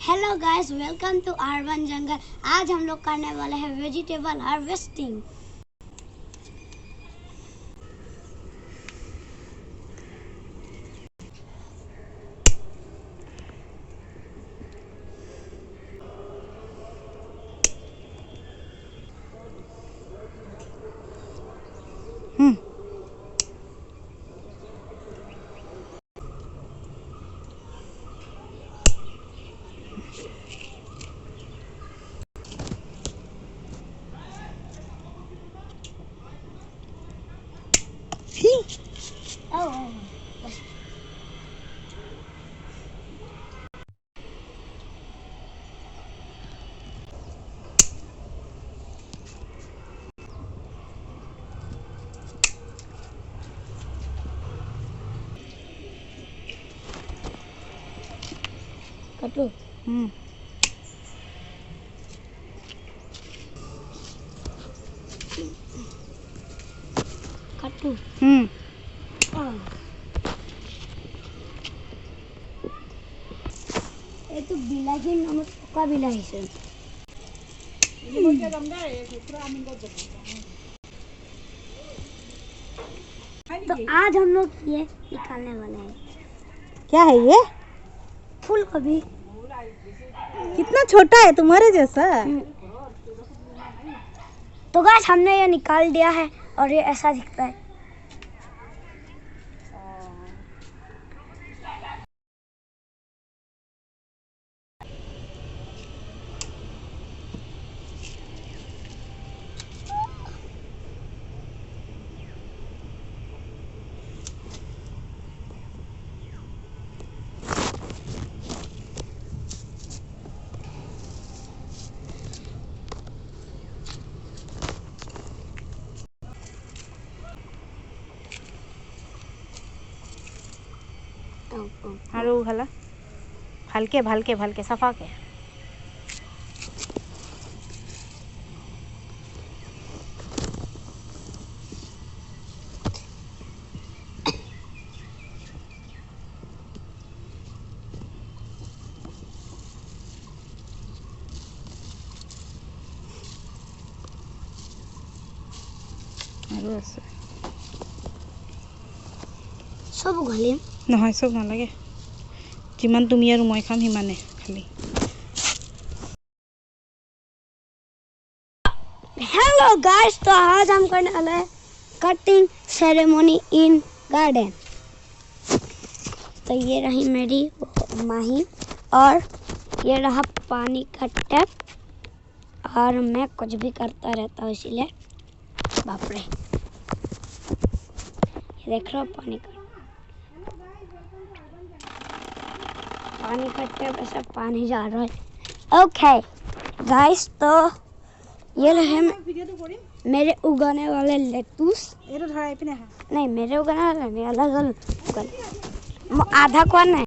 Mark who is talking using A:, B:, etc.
A: Hello guys, welcome to Urban Jungle. आज हम लोग करने वाले हैं वेजिटेबल हार्वेस्टिंग। कटो कटो ये तो बिलाही नमक का बिलाही से तो आज हम लोग ये निकालने वाले हैं।
B: क्या है ये?
A: फूल गोभी।
B: कितना छोटा है, तुम्हारे जैसा।
A: तो गाइस हमने ये निकाल दिया है और ये ऐसा दिखता है।
B: हारू हला भालके भालके भालके सफा के हारू আছে
A: सब घालिम
B: নহয় সব নালাগে যিমান তুমি আৰু মই খাম সিমানে খালি।
A: हेलो गाइस, तो आज हम करने वाले हैं कटिंग सेरेमनी इन गार्डन। तो ये रही मेरी माही और ये रहा पानी का टैप और मैं कुछ भी करता रहता हूँ इसीलिए। बाप रे, ये देख रहे हो पानी का टैप ऐसा पानी जा रहा है। ओके गाइस, तो ये रहे मेरे उगाने वाले लेटूस। नहीं, मेरे उगाने वाले नहीं, अलग अलग आधा कौन है।